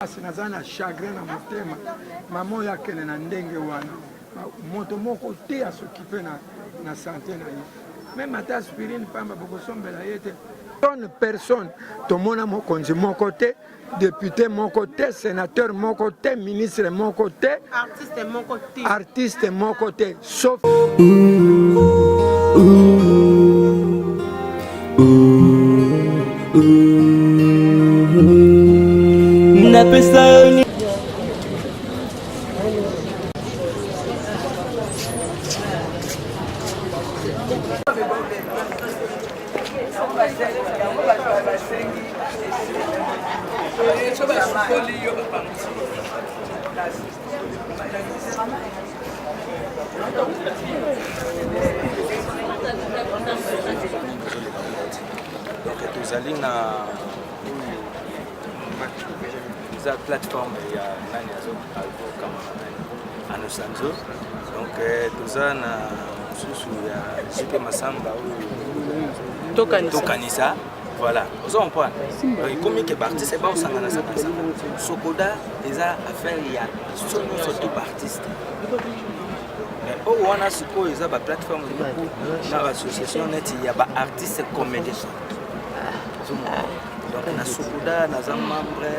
Sinazana chagrin na motema mama yake na ndenge wana moto moko te asokipe na santé na ye même ata aspirine pamba bokosombela ye te personne tomona mokonzi moko te député moko te sénateur moko te ministre moko te artiste moko te sauf tozali na plateforme ya nani anosanzo donc toza na mosusu ya JP Masamba tokanisa voilà ozo comprendre comme que artiste ba osangana sokoda eza affaire ya soto artiste mais au wana siko eza ba plateforme na association net ya ba artiste comédien donc na sokoda na za membre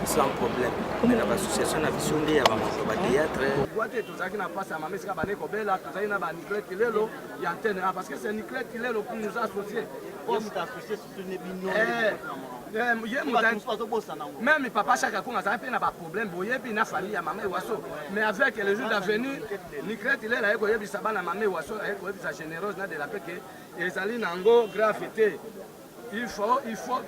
sans problème mais na association na vision de ya ba théâtre boîte tozaki na passe à mamesika bane ko bela tozali na ba Niclet Kilelo ya antenne parce que c'est Niclet Kilelo pour nous associer même papa chaque fois ça fait na ba problème boyebi na famille ya maman Waso mais avec les jours d'avenir Niclet Kilelo ayeko yebisa bana maman Waso ayeko yebisa généreuse na de la paix que ezali nango gravité. Il faut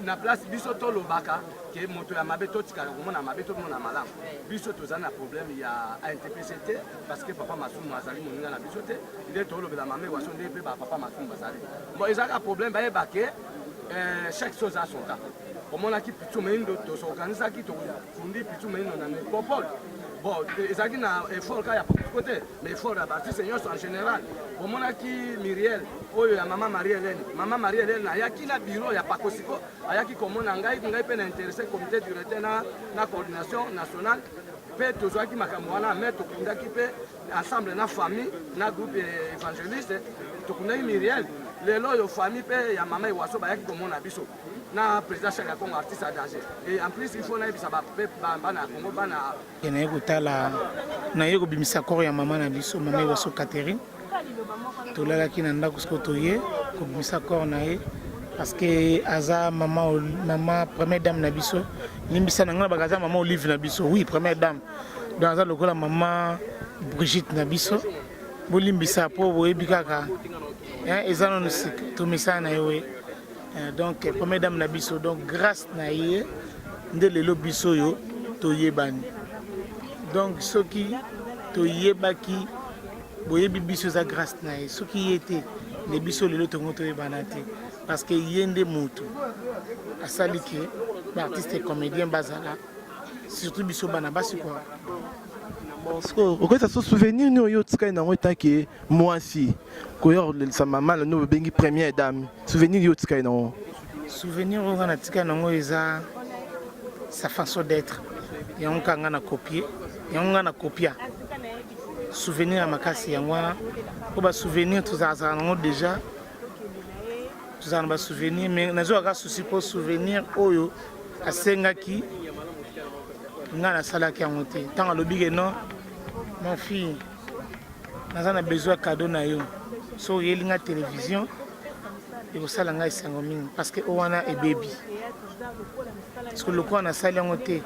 na place biso to lobaka que moto ya mabeto tika ko mona mabeto mona malamu biso to zana problème ya NTPCT parce que papa Masumu azali moninga na biso te il est to lobela mame Waso nde pe ba papa Masumu bazali bon ezaka problème ba yebake chaque chose a son temps omona ki pitu meindo to s'organiser ki to fundi pitu meindo na métropole bon ezaki na effort ka ya côté mais effort à partir seigneur en général omona ki Miriel oyo ya mama Marie Hélène ayaki na bureau ya pakosiko ayaki komona ngai pe na intéressé comité directeur na coordination nationale pe tozwaki makambo wana mais tokundaki pe ensemble na famille na groupe évangéliste tokundaki Miriel lelo yo famille pe ya mama Waso bayaki komona biso na président Chaka Congo artiste à danger et en plus il faut na bisa ba bana Congo bana na yekutala na yeko bimisa koro ya mama na biso mama Waso Catherine tolalaki na ndako siko toye kobimisa koro na ye parce que aza mama première dame na biso limbisa na ngana bagaza mama Olive na biso oui première dame donc aza lokola mama Brigitte na biso bolimbisa po boyebi kaka eza non tomisa na ye donc première dame na biso donc grâce na ye nde lelo biso yo toyebani donc soki toyebaki boyebi biso za grâce na ye soki yete le biso lelo tongo toyebana te parce que yende moto asali ke ba artiste comédien bazala surtout biso bana basi quoi bon ce ça se souvenir nous yo tsika na ngota ke mwasi ko yo sa maman le no bengi première dame souvenir yo tsika na souvenir on a tsika na ngo eza sa façon d'être et on kanga na copier et on na copia souvenir à makasi yango ko ba souvenir tout ça nango déjà tout ça ba souvenir mais nazo aka souci pour souvenir oyo asengaki ngana salaki yango te tant alobi ke non mon fille naza na besoin cadeau na yo so yelinga télévision et ko sala ngai sango mingi parce que owana e baby parce que le quoi na sala yango te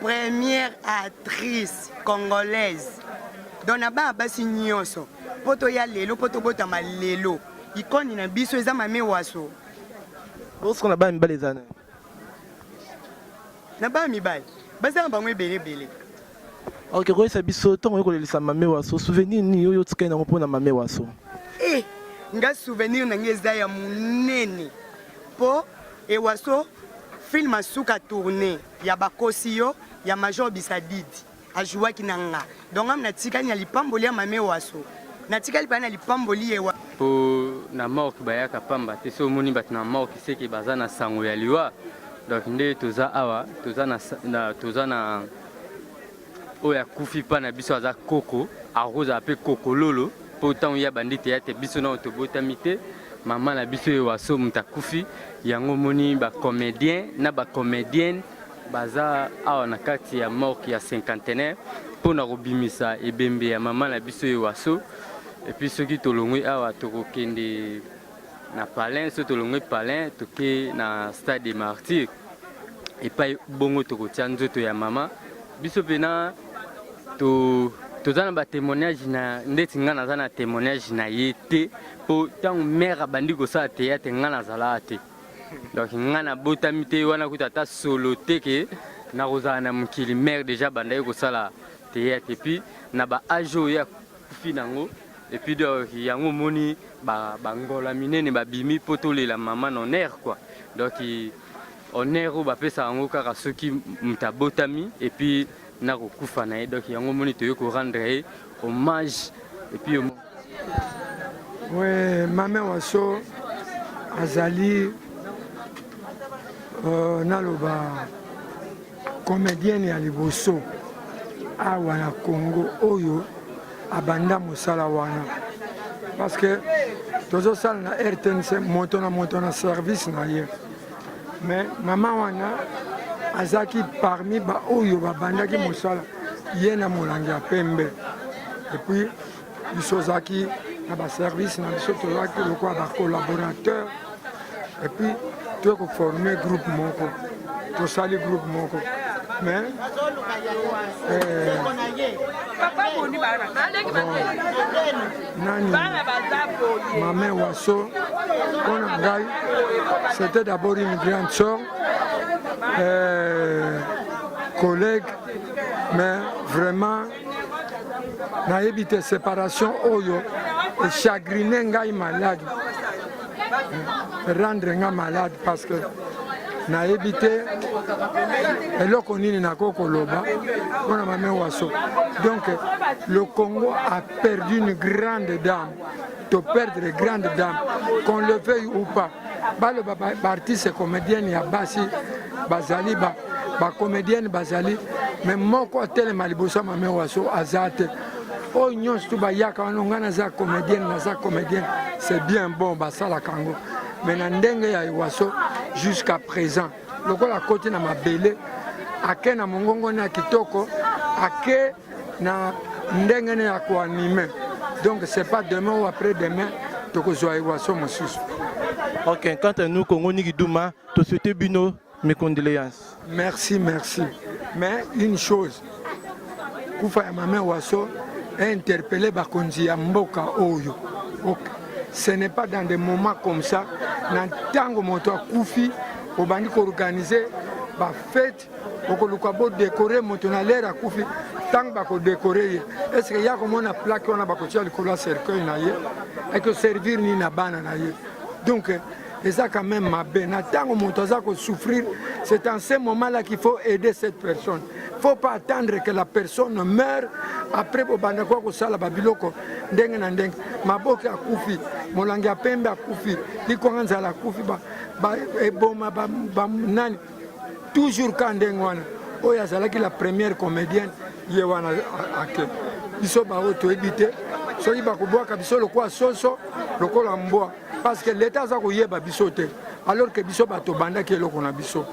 première actrice congolaise dona ba basi nyonso poto ya lelo poto botama lelo ikoni na biso eza mame Waso bosiko na ba mibale ezana na ba mibale baza bango ebele ok ko esa biso tongo ekolelisa mame Waso souvenir ni yo tika na mpona mame Waso nga souvenir na ngeza ya munene po Waso film asuka tourner ya bakosi yo ya Major Bisadidi ajouaki nanga donc amna tikani alipamboli ya mame Waso na tikali bana alipamboli yewa po na mort bayaka pamba te so moni bat na mort ki seki bazana sango ya liwa donc nde toza awa toza na oyo akufi mpa na biso aza koko akozala mpe kokololo mpo ntango ya bandi teyate biso na tobotami te mama na biso oyo waso moto akufi yango moni bacomédien na bacomédienne baza awa na kati ya morke ya cinquantenaire mpo na kobimisa ebembe ya mama na biso oyo waso epuis soki tolongwi awa tokokende na palin so tolongwi palin toke na stade des martyrs epai bongo tokotia nzoto ya mama biso mpena toza na batémoignage na ndeti nga naza na témoignage na ye te mpo ntango mare abandi kosala théâtre nga nazalaka te donc nga nabotami te wana kuta ata solo te ke nakozala na mokili mare déjà bandaki kosala théâtre epuis na baage oyo akufi nango epuis donc yango omoni bangola minene babimi mpo tolela mama na honneur quoi donc honneur oyo bapesaka yango kaka soki moto abotami epuis na kokufa na ye donc yango moni toye korendre ye hommage epuis oui mama waso azali naloba comédienne ya liboso awa na Congo oyo abanda mosala wana parce que tozosala na RTNC moto na service na ye mais mama wana azaki parmi baoyo babandaki mosala ye na molangi ya pembe epuis biso ozalaki na baservice na biso tozalaki lokola bacolaborateur epuis toye koforme groupe moko tosali groupe moko mais nani mama waso mpona ngai c'était d'abord une grande sœur collègue mais vraiment nayebi te séparation oyo echagrine ngai malade rendre nga malade parce que nayebi te eloko nini nakoki koloba mpona mama waso donc le Congo a perdu une grande dame to perdre grande dame qu'on le veuille ou pas baloba baartiste comédienne ya basi bazali bacomédienne bazali mais moko atelema liboso ya mama waso aza te oyo nyonso to bayaka wana nga naza comédienne c'est bien bon basalaka yango mais na ndenge ya waso jusqu'à présent lokola koti na mabele ake na mongongo na kitoko ake na ndenge ne ya koanime donc c'est pas demain ou après demain tokozwa waso mosusu. Ok, quant à nous, Congo Nigiduma, te souhaiter bino mes condoléances. Merci. Mais une chose, Koufa ya mama waso a interpellé bakonzi ya mboka oyo. Okay. Ce n'est pas dans des moments comme ça, dans tango moto akufi, obandi ko organiser ba fête, okoluka bo décorer moto na l'air akufi, tango ba ko décorer. Est-ce que ya komona plaque on a ba ko tia likolo cercueil na ye et que servir ni na bana na ye. Donc et ça quand même ma belle. Tant que souffrir, c'est en ce moment-là qu'il faut aider cette personne. Il ne faut pas attendre que la personne meure après que la babiloko ndenge na ndenge. Maboke akufi, molangi apembe akufi, likonganza la kufi ba eboma ba nani. Toujours quand ndenge wana. Oya zalaki la première comédienne yewana ake. Biso ba oto ebité. Soki ba koboaka biso lokwa soso, lokola mboa. Parce que l'État a koyeba biso te alors que biso bato banda ke eloko na biso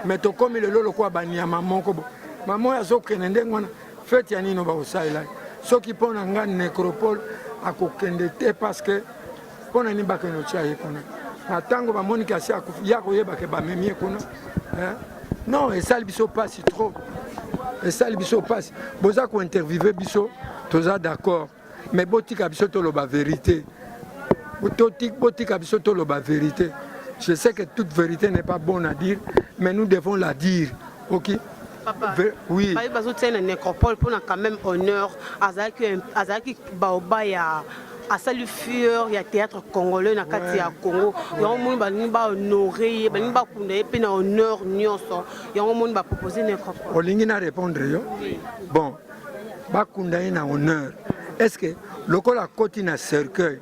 mais to komi lelo lokwa banyama moko bo mamo ya zokende ndenge wana fete ya nino bakosalela soki mpona nga nécropole akokende te parce que mpona nini bakende otya ye kuna na ntango bamoni kasi ya koyeba ke bamemi ye kuna non esali biso pasi trop esali biso pasi boza kointervive biso toza d'accord mais botika biso toloba vérité. La vérité. Je sais que toute vérité n'est pas bonne à dire, mais nous devons la dire. Ok? Papa, oui. Une nécropole pour quand même honneur. Azaki Baoba ya asali fueur ya théâtre congolais na kati ya Congo. Yango moni ba ni ba honorer, ba ni ba kunda pe na honneur nyonso. Yango moni ba proposer nécropole. Olingi na répondre yo. Bon. Ba kunda na honneur. Est-ce que lokola koti na cercueil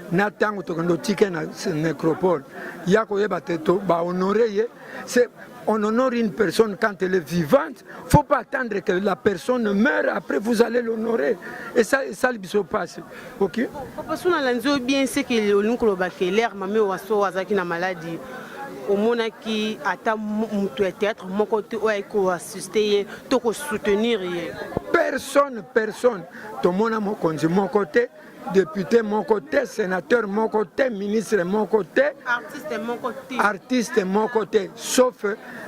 na tango tokendo tika na nécropole yako yeba teto ba honorer ye c'est on honore une personne quand elle est vivante. Il ne faut pas attendre que la personne meure, après vous allez l'honorer. Et ça se passe. Ok? Parce que bien c'est que l'air mamé waso azaki na maladie. Au monde qui attend mon théâtre, mon côté où il assister, tout soutenir. Personne. Tout le monde a mon côté. Député mon côté, sénateur mon côté, ministre mon côté, artiste mon côté, sauf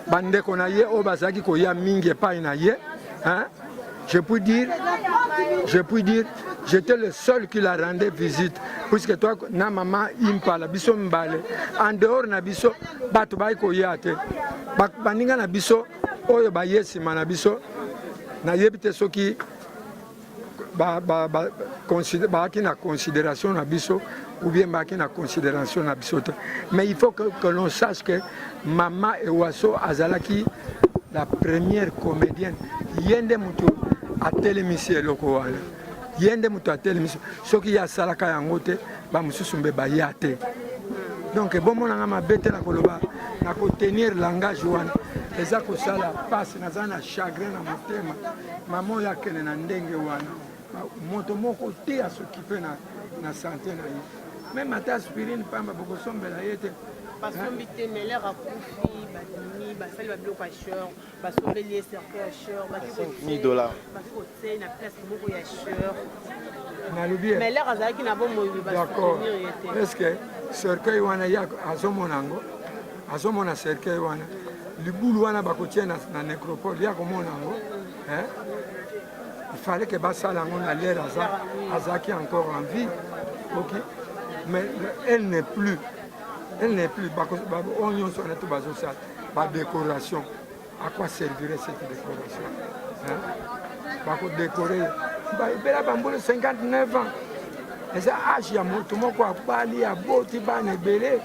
bande qu'on a au bazaki ko ya mingi pa inaye, hein. Je puis dire, j'étais le seul qui la rendait visite, puisque toi na maman impala biso mbale, en dehors na biso batu ba ko yate, baninga na biso oyo ba yesi mana biso na yebite soki qui na considération na biso ou bien qui na considération na biso. Mais il faut que l'on sache que Mama Ewaso azalaki la première comédienne. Yende mutu a télémission loko wala. Yende mutu a télémission. Ce qui ya salaka yangote ba mususumbe ba yate. Donc bon mon ngama bete na koloba na ko tenir langage wana. Eza ko sala passe na zana chagrin na motema. Maman ya kene na ndenge wana. Moto moko te a s'occuper na santé na ye. Même ata aspirine pamba boko sombela yete. Parce que mbité meler a kufi badini basali bablo pacheur basombeli cercle cher $5,000 bako tse na place moko ya cher. Na lubi. Meler azaki na bon moyo d'accord. Est-ce que cercle wana ya azomonango? Azomona cercle wana. Libulu wana bako tie na nécropole ya komonango. Hein? Il fallait que Bassalangon a l'air Azaki encore en vie. Okay. Mais elle n'est plus. Elle n'est plus. Oignon sur tout basosal. La décoration. À quoi servirait cette décoration? Pour décorer. Il a 59 ans. Et ça, il y a tout le monde qui a parlé, il y a beau, il y a belé.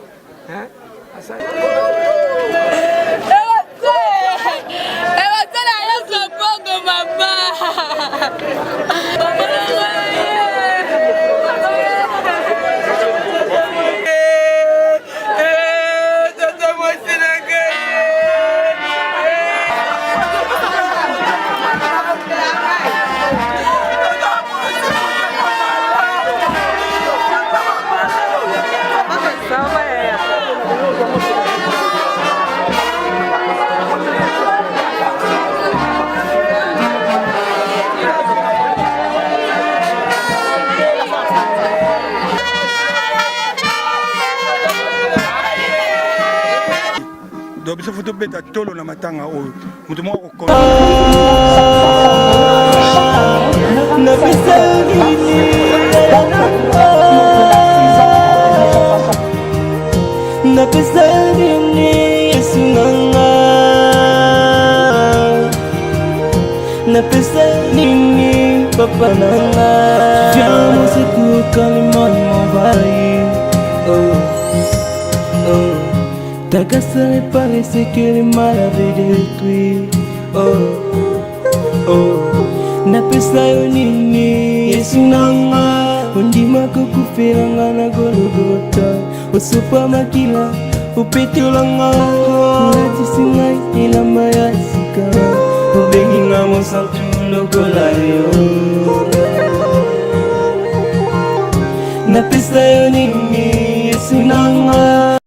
Donc il faut tout mettre à tout le matin à haut. Nous devons papa nanga, viens mon secours quand les mots m'envahissent. Oh, oh. Ta casse réparer ce que les mal avaient détruit. Oh, oh. Napesa yo nini Yesu nanga, ondima kokufela na Golgotha. Osopa makila, opetolanga, natisinga ilamba ya sika. Obenginga mosantu lokola yo. Napesa yo nini Yesu nanga.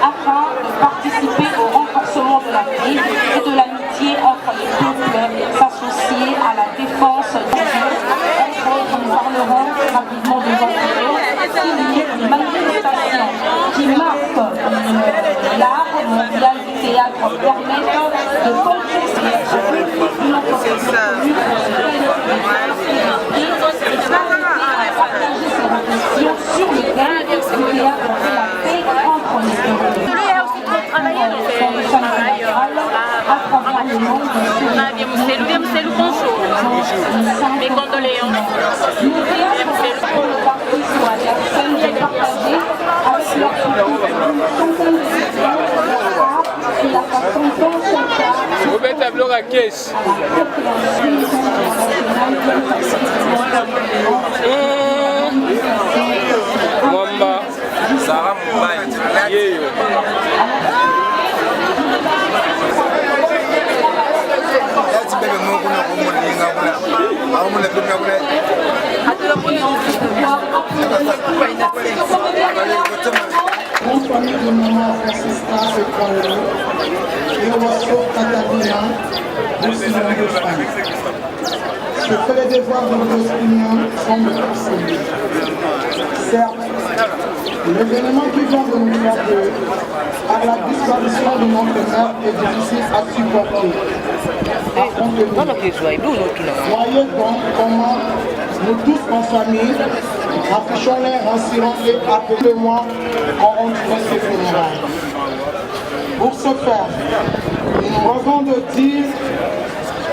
Afin de participer au renforcement de la paix et de l'amitié entre les peuples associés à la défense de Dieu. Nous parlerons rapidement des enjeux, une manifestation qui marque l'art mondial du théâtre permettant de concrétiser une entreprise connue et partager ses réflexions sur le thème du théâtre de la paix entre les peuples. Mes condoléances. Vous mettez un bloc à caisse. Mwamba Sarah Mbaye. Grande famille de maman Francisca et Paulo et Owasso Catalina, nous sommes de femmes. Je fais les devoirs de nos opinions sans me forcer. Certes, l'événement qui vient de nous faire peur, à la disparition de notre mère est difficile à supporter. Voyez donc comment nous tous en famille affichons l'air rassurant et appelez-moi quand on fait ces funérailles. Pour ce faire, il nous revient de dire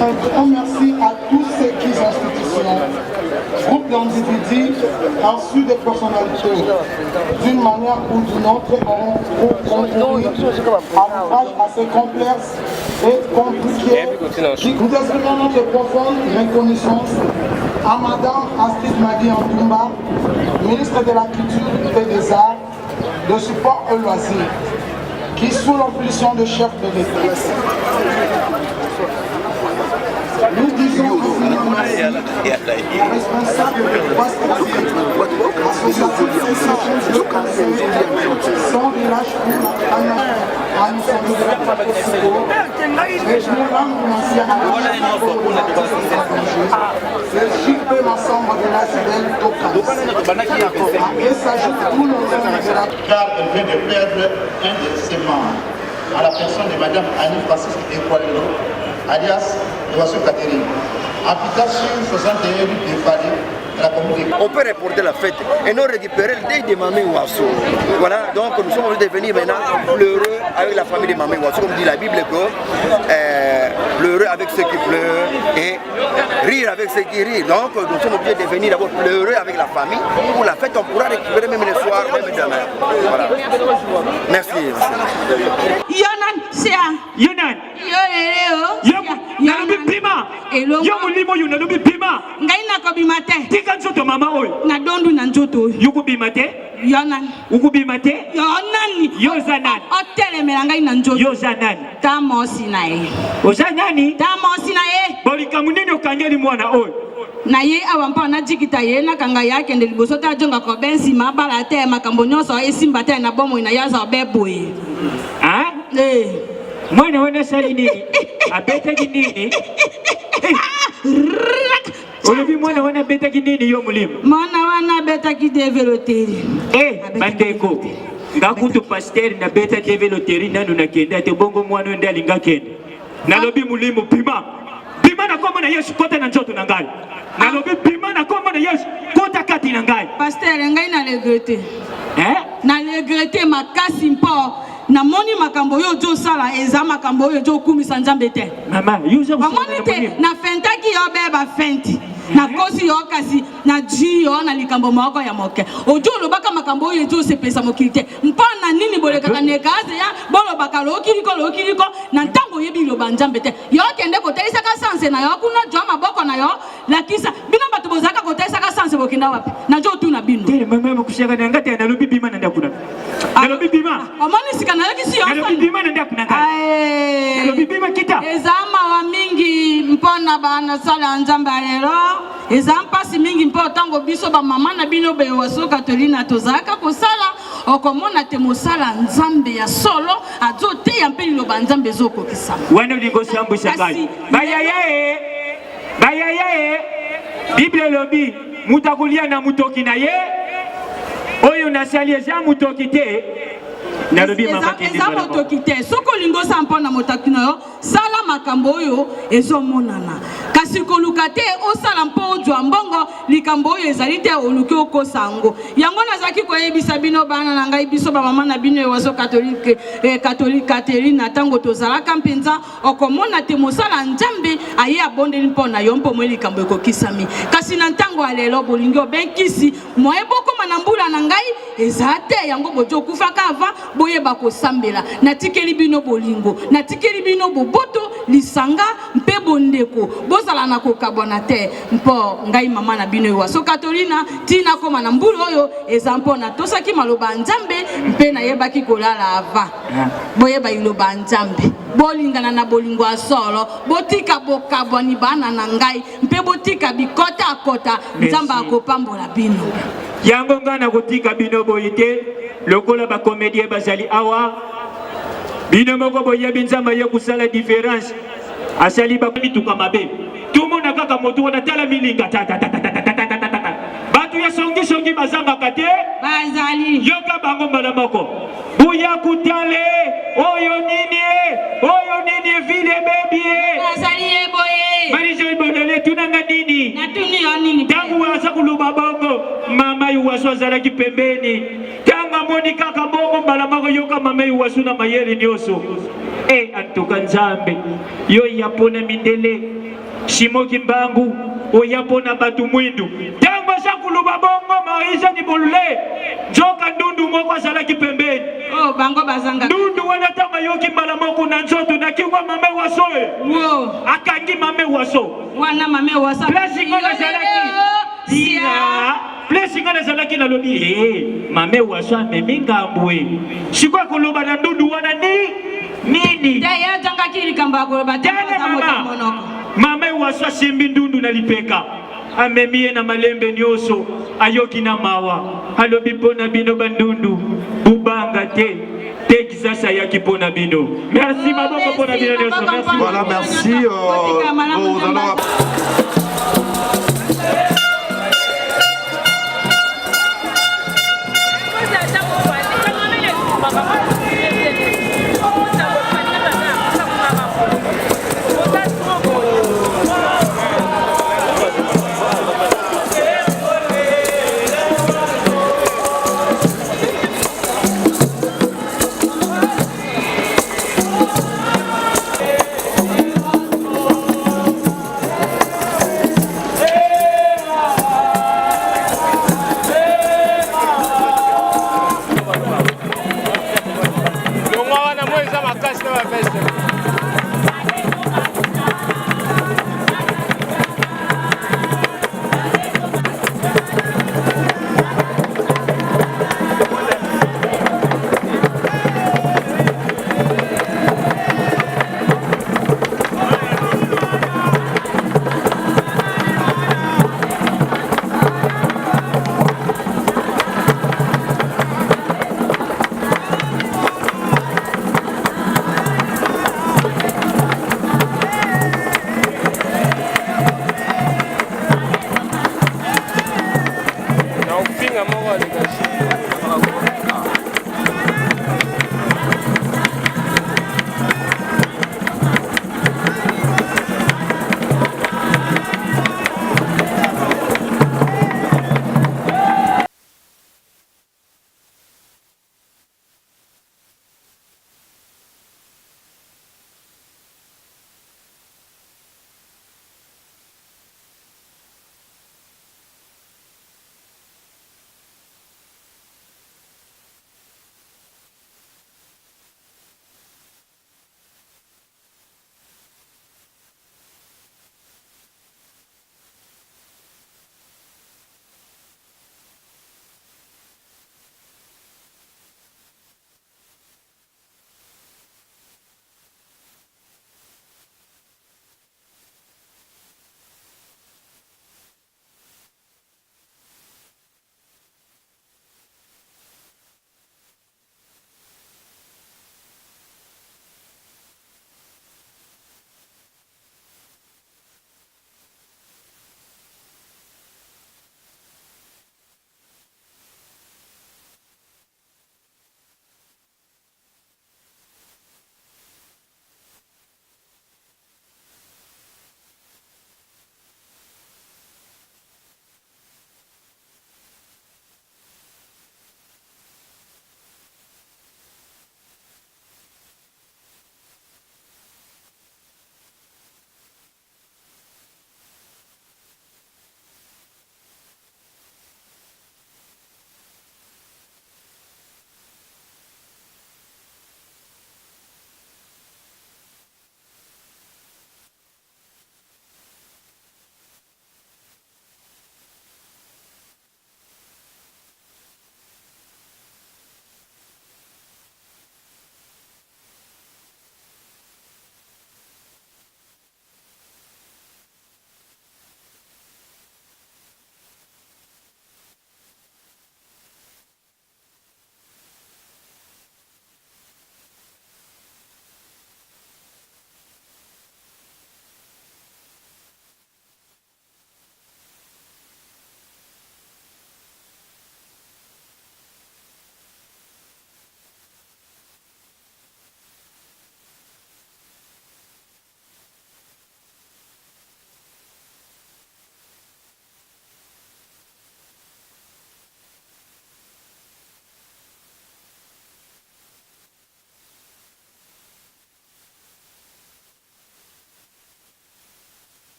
un grand merci à tous ces institutions, groupes d'individus ainsi des personnalités, d'une manière ou d'une autre, ont contribué à l'ouvrage assez complexe et compliqué. Nous exprimons notre profonde reconnaissance à Madame Astrid Magui Antoumba, ministre de la Culture et des Arts, de Support et Loisirs, qui, sous l'impulsion de chef de l'État, nous disons infiniment merci aux responsables de trois stratégies, associatifs de conseil, sans village pour à nous sommes de et je me rends remercier à le chic de l'ensemble de la civile Tokas. Et s'ajoute tout l'ensemble de la... Car elle vient de perdre un de ses membres, à la personne de Madame Annie Francisque Ekwalelo, alias Owasso Catherine, habitant sur 61 rue de Paris, la commune. On peut reporter la fête et non récupérer le deuil de Mamé Owasso. Voilà, donc nous sommes obligés de venir maintenant pleureux avec la famille de Mamé Owasso, comme dit la Bible, que pleureux avec ceux qui pleurent et rire avec ceux qui rient. Donc nous sommes obligés de venir d'abord pleureux avec la famille. Pour la fête, on pourra récupérer même le soir, même demain. Voilà. Merci. Yonan, c'est un. Yonan. Nalobi bima. Yo mulimo yo nalobi bima. Ngai na ko bima te. Tika nzoto mama oyo. Na dondu na nzoto. Yuko bima te? Yonan. Uko bima te? Yonan. Yoza nani? Otelemela ngai na nzoto. Yoza nani? Ta mosi na ye. Oza nani? Ta mosi na ye. Bolika munene okangeli mwana oyo. Na ye awampa na jikita ye na kanga yake ndeli liboso ta jonga ko bensi mabala te makambo nyonso esimba te na bomo ina yaza beboye. Ah? Mwana wana sali nini? Abetaki nini? Olobi mwana wana betaki nini yo mulimo? Mwana wana betaki developeri. Bandeko. Ngakutu pasteur na beta developeri nanu na kenda te bongo mwana ndali ngakenda. Nalobi mulimo pima. Pima na komona Yesu kota na njoto na ngai. Nalobi pima na komona Yesu kota kati na ngai. Pasteur ngai na regrette. Na regrette makasi mpo. Na moni makambo yo jo sala eza makambo yo jo kumisa nzambe te. Mama, yuza moni te na fentaki yo beba fenti. Na kosi yo kasi na ji yo na likambo moko ya moke. Ojo lobaka makambo yo jo se pesa mokilite. Mpana nini boleka neka ya bolo bakalo kiliko na ntango yebi lo banzambe te. Yo kende ko telisa ka sanse na yo kuna jo maboko na yo lakisa bino bato bozaka ko telisa ka sanse bokinda wapi. Na jo tu na bino. Mama kushaka na ngati na lobi bima na ndakuna. Na lobi bima. Omoni sika na yakisi yo. Na lobi bima na ndakuna. Na lobi bima kita. Ezama wa mingi mpona bana sala nzambe lero. Eza mpasi mingi mpo tango biso ba mama na bino be Owasso Catherine tozaka kosala okomona te mosala nzambe ya solo azo te ya mpeli lo banzambe zoko kisama. Wana lingo sambu sakai. Bayaye. Bible lobi mutakulia na mutoki na ye. Oyo nasali eza mutoki te. Nalobi mama kindi eza mutoki te. Soko lingo sampo na mutaki na yo sala makambo oyo ezomonana. Kasi koluka te osala mpo ozwa mbongo likambo oyo ezali te oluki okosa yango. Yango nazaki koyebisa bino bana na ngai biso ba mama na bino Owasso Catholique Catherine na tango tozalaka mpenza okomona te mosala nzambe aye abondeli mpo na yo mpo mwe likambo ekokisami. Kasi na ntango alelo bolingi obenkisi moye bokoma na mbula na ngai ezate yango bojo kufaka ava boyeba kosambela natikeli bino bolingo natikeli bino boboto lisanga mpe bondeko bozala na kokabwana te mpo ngai mama na bino Waso Catherine tina koma na mbulu oyo eza mpona tosaki maloba nzambe mpe nayebaki kolala ava boyeba iloba nzambe bolingana na bolingo asolo botika bokabwani bana na ngai mpe botika bikota akota nzamba akopambola bino yango ngana kotika bino boyite lokola ba comédien bazali awa bino moko boyebi nzamba ye kusala différence asali ba mituka mabe tumona kaka moto wana tala milinga batu ya songi bazamba kate bazali yoka bango mbala moko buya kutale oyo nini vile baby bazali eboye marijo ibodele tunanga nini natuni yo nini tangu wasa kuluba bongo mama yuwaso azalaki pembeni tanga moni kaka bongo mbala moko yoka mama yuwaso na mayele nyoso antoka nzambe yo yapona mindele shimoki mbangu oyapona batu mwindu tango asa kuluba bongo maisha ni bolule njoka ndundu moko azalaki pembeni bango bazanga ndundu wana tanga yoki mbala moko na nzoto nakiwa mame waso akangi mame waso wana mame waso Place ngana zalaki na lobi mame waso amemi ngambwe shikwa kuluba na ndundu wana nini ya janga kili kamba kuluba mame waso simbi ndundu na lipeka amemie na malembe nyoso ayoki na mawa alobi pona bino bandundu bubanga te kisasa yaki pona bino merci maboko pona bino nyoso merci voilà merci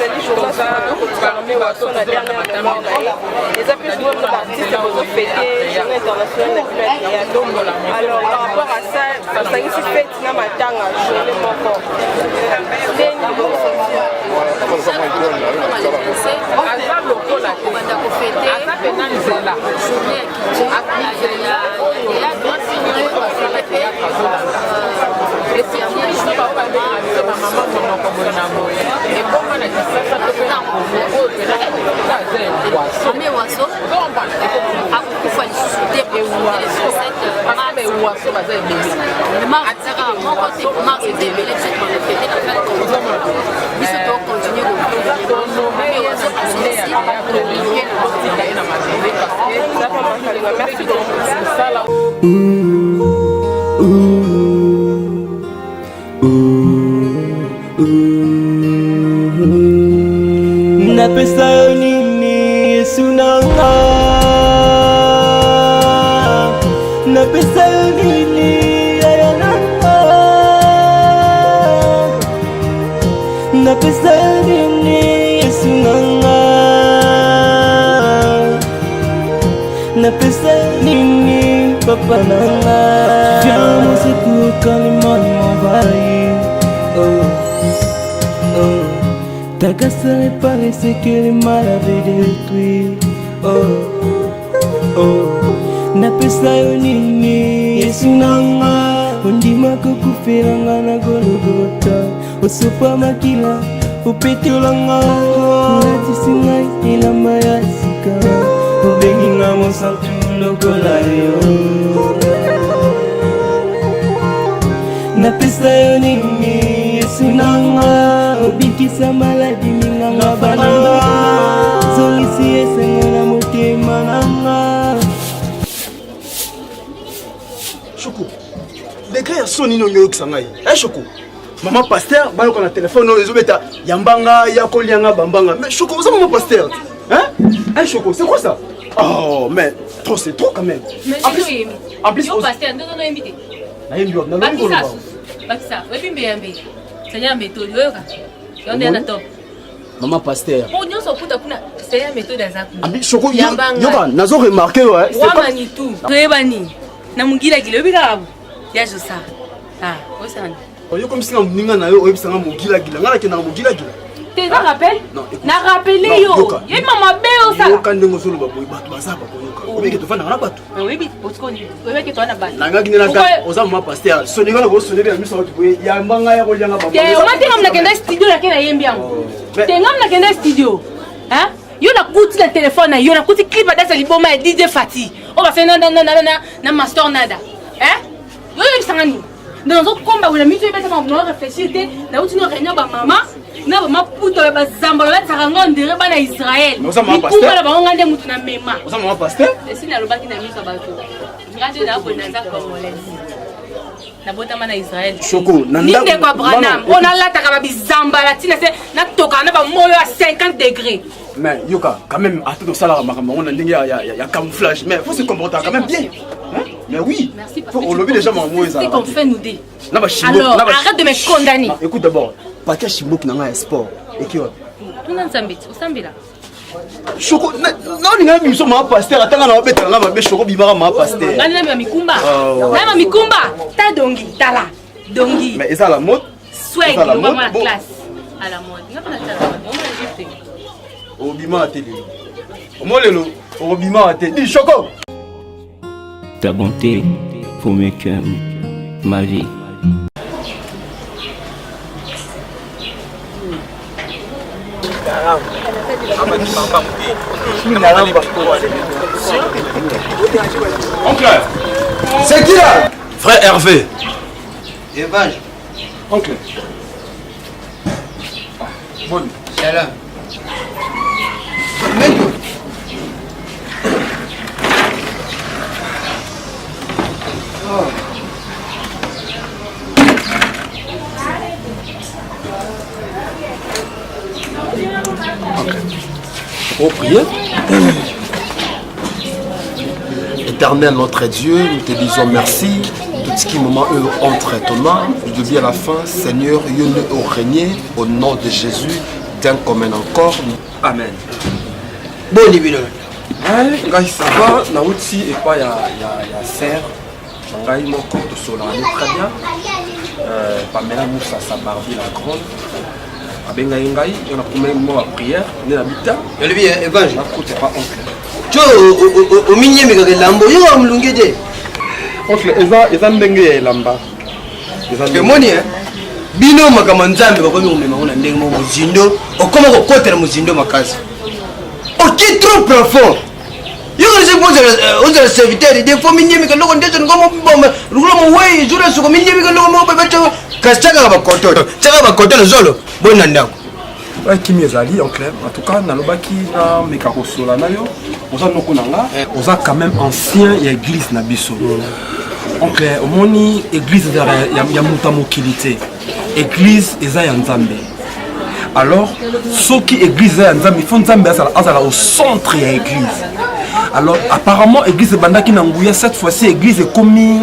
ezali journal sokotokotika mame waso na dernière mort na ye eza mpe jour na baartiste bozofete journée internationale na bino ya dombola alors par rapport à ça osangisi fete na matanga journée moko aza lokola te aza pena nzela Mame waso akukufa lisusu te moko te mars ebele fete na fete biso tokontinue mame waso asilisi merci beaucoup napesa yo nini Yesu nanga napesa yo nini yaya nanga napesa yo nini Yesu nanga napesa yo nini papa nanga viens mon secours quand les mots m'envahissent ta grâce réparer ce que le mal avait détruit. Napesa yo nini Yesu nanga ondima kokufela na Golgotha osopa makila opetolanga olatisi ngai elamba ya sika obengi nga mosantu lokola yo napesa yo nini Yesu nanga obikisa maladi minganga bananga zongisi esengo na motema nanga Choko décret ya soni no yoyokisa ngai Choko maman pasteur bayoka na téléphone oyo ezobeta yambanga yakolianga bambanga mais Choko vous maman pasteur hein Choko c'est quoi ça oh mais trop c'est trop quand même en plus yo pasteur non invité nayembi na longo bakisa webimbe yambe senya méthode yoka yonde na top maman pasteur po nyonso puta kuna senya méthode azaku abi Choko yoka nazo remarquer ouais c'est pas manitou rebani na mungila kile bikabu ya josa osana oyo comme si na muninga na yo oyebisanga mugila gila ngala ke na mugila gila te za rappel na rappeler yo ye mama beo ça yo kandengo solo ba boy bato bazaba koyoka obeke tofana na bato oui bi potkoni obeke to na bato nanga kinela ka oza mama pasteur soninga na bo soneli na miso bato boy ya mbanga ya kolianga bamba te omatenga mna kenda studio na kena yembi yango tenga mna kenda studio hein yo na kuti na téléphone na yo na kuti clip adasa liboma ya DJ Fati on va faire na master nada hein yo yebisangani dans un combat où la mutuelle est en réfléchir na uti no réunion ba mama na ba maputo ba zambalo ba tsarango ndere ba na Israël pour ba ba ngande mutu na mema oza mama pasteur esi na lobaki na miso ba to ngande na ko na za congolaise na bota mana Israël Choko nanda ninde ko Branham on a la taka ba bizambala tina se na toka na ba moyo à 50 degrés mais yoka quand même à tout ça là makambo on a ndenge ya camouflage mais faut se comporter quand même bien hein mais oui merci faut on lobby déjà maman ça c'est qu'on fait nous deux alors arrête de me condamner écoute d'abord Patia Chimbo qui n'a sport et qui tout nan sambiti osambila Choko non ninga biso ma pasteur atanga na obeta nga mabe Choko bibara ma pasteur ngani na mikumba na mikumba ta dongi tala dongi mais est ça la mode swag yo ba ma classe à la mode nga na tala on va juste obima a télé omolelo obima a télé Choko ta bonté pour mes cœurs ma vie Oncle, c'est qui là? Frère Hervé. Evage. Oncle. Bon. Salam. Pour prier. Éternel notre Dieu, nous te disons merci. Tout ce qui moment entre ton nom, du début à la fin, Seigneur, nous au régner au nom de Jésus. d'un commun encore. Amen. Bon libino. Ngai ça va, na outi et pas ya serre. Ngai moko to sola très bien. Pamela Moussa Sabardi la grande. Abenga ngai, on a combien de mots à prière, on est l'habitat. Le bien évangile. Écoute, pas oncle. Tu au minier mais que lambo yo am lungede. Oncle, eza ndenge lamba. Que moni bino makamanzambe bakomi umema ona ndenge mo muzindo okoma ko kotera muzindo makazi. Ok trop profond. Yo que je pose serviteur des fois minier mais que loko ndezo ngomo bomba rulo mo way jura suko minier mais que loko mo bebeto kastaka ba kototo. Tsaka ba kototo zolo bona ndako. Kimi ezali en clair, en tout cas nalobaki na mekakosola na yo oza noko nanga oza quand même ancien ya église na biso. En clair omoni église ya muta mokilité. Église eza ya Nzambe. Alors soki église ya Nzambe faut Nzambe azala au centre ya église. Alors apparemment église bandaki na nguya cette fois-ci église est commis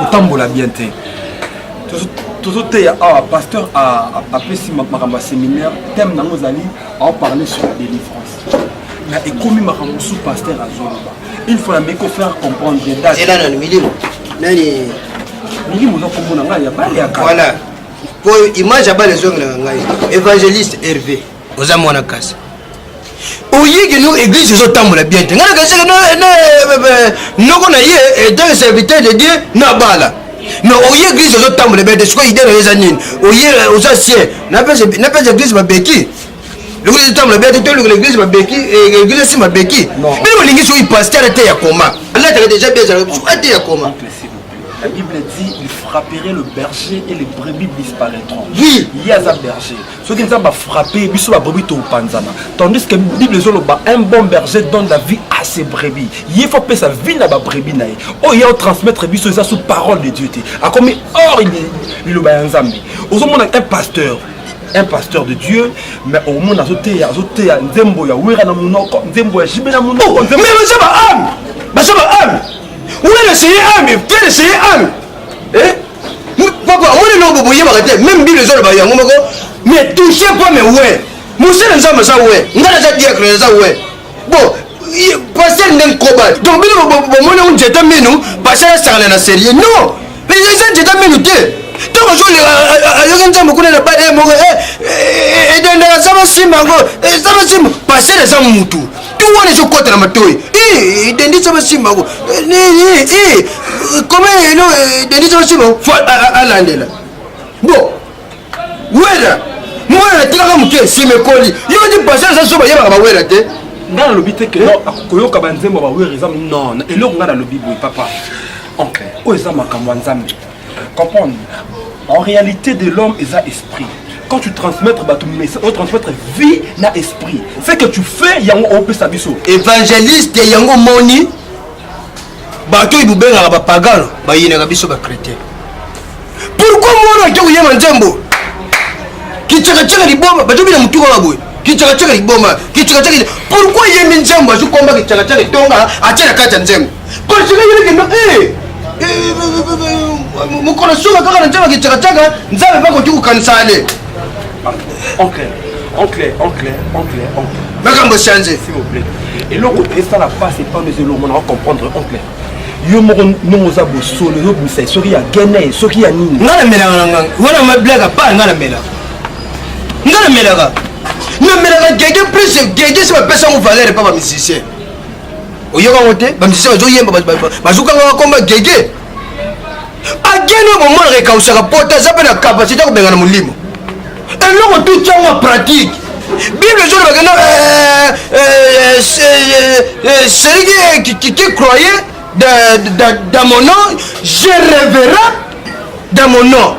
kotambola bien te. Tout à pasteur a appelé si ma séminaire thème dans nos alliés a parlé sur la délivrance. Mais et comme ma sous pasteur à Zoloba. Il faut la faire comprendre des dates. Et là non milimo. Nani milimo za komona ngai ya bale ya kala. Voilà. Pour image à bale zonga ngai. Évangéliste Hervé. Oza mwana kasi. Oyiki no église zo tambola bien te. Ngana kasi no ko na ye dans le serviteur de Dieu na bala. Non, oye église aux autres les bêtes, ce qu'on y donne les années. Oye aux anciens, n'a pas église ma béquille. L'église de temps le bête, l'église ma béquille et l'église si ma béquille. Mais on l'église où il passe, elle était à coma. Là, tu as déjà bien, elle était à coma. La Bible dit il frapperait le berger et les brebis disparaîtront. Oui, il y a un berger. Ceux qui ne sont pas frappés, ils sont pas brebis au panzana. Tandis que la Bible dit un bon berger donne la vie à ses brebis. Il faut que sa vie n'a pas brebis. Oh, il y a transmettre biso ça sous parole de Dieu. A comme or il le ba nzambe. Au moment un pasteur de Dieu, mais au monde a sauté nzembo ya wera na munoko, nzembo ya jibe na munoko. Mais ça va âme. Ça va âme. Où est le Seigneur âme? Quel est le Seigneur âme? Papa, on est là pour y avoir même Bible les autres mais touchez pas mais ouais. Moussa ne s'en ça ouais. On a déjà dit que ça ouais. Bon, passer d'un combat. Donc Bible bon on jette menu, passer ça dans la série. Non. Mais ils jette menu té. Donc aujourd'hui il y a beaucoup de pas mo et dans la sama simango, sama sim passer les hommes mutu. Tout on est sur côté na matoi. Dendi sama simango. Comment dendi sama simango faut alandela. Bon. Wera. Moi la tira muke si me koli. Yo di passer ça so ba yeba ba wera te. Dans le lobby que koyoka banzembo ba wera ezam non. Et là on a dans le lobby papa. OK. O ezama kamwanzambe. Comprendre. En réalité de l'homme est à esprit. Quand tu transmettes on transmettre vie na esprit. Ce que tu fais yango on peut sabiso. Évangéliste yango moni. Bato ibubenga ba pagano, ba yina ka biso ba chrétien. Pourquoi moi na yema nzembo? Kichaka liboma, bato bina mutuko babwe. Kichaka liboma, pourquoi yemi nzembo azu komba kichaka tonga atela kata nzembo? Parce que yele ke mukolo suka kaka na nzembo kichaka nzabe bako tuku kansale. En clair. Makambo changer s'il vous plaît. Et l'autre ça la passe et pas les éloigner, on va comprendre en clair. Yo moko noza bosolo yo bisa soki ya gene soki ya nini. Ngala mela nganga. Wana mablaga pa ngala mela. Ngala mela. Non mela gege plus gege c'est pas personne valeur pas musicien. Oyoka wote ba musicien zo yemba bazuka ngwa komba gege. Ageno mo mwana rekausha pota zape na capacité ko benga na mulimo. Et non tout ça en pratique. Bible je celui qui croyait dans mon nom, je rêverai dans mon nom.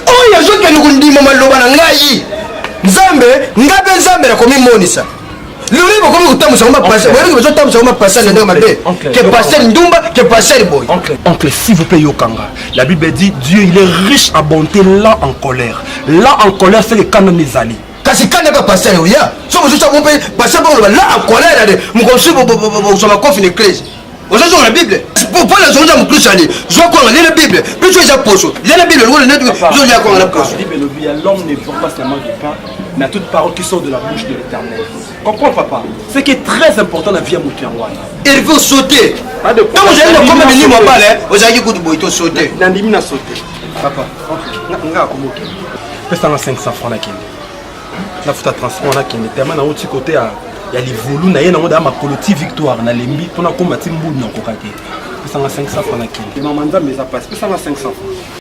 Oh, il y a des gens qui disent que Nzambe, ngabe Nzambe na komi monisa. Le livre comme vous t'amusez ma passer, vous avez t'amusez ma passer le nom de que passer ndumba, que passer boy. Oncle, s'il vous plaît Yokanga. La Bible dit Dieu il est riche à bonté, là en colère. Là en colère c'est le canon des alliés. Kasi quand n'est pas passé là, so vous savez passer là en colère là, mon conçu pour ma confiance église. Vous avez la Bible. Pour les gens qui ont allé, je crois que la Bible. Plus tu es à poche. La Bible, l'homme ne vit pas seulement du pain, mais à toute parole qui sort de la bouche de l'Éternel. Comprends, papa? Ce qui est très important dans la vie à Moutiangwana. Il faut sauter. Quand vous allez le commun, vous allez vous sauter. Nandimina sauter. Papa, on a comment? Peut-être 500 francs la kende. La faute à transport la kende. Tellement dans l'autre côté, il y a les volus, il y a ma collective victoire, na lembi, pour na combattre mboul na kokake. Peut-être 500 francs la kende. Maman, mais ça passe. Peut-être 500 francs.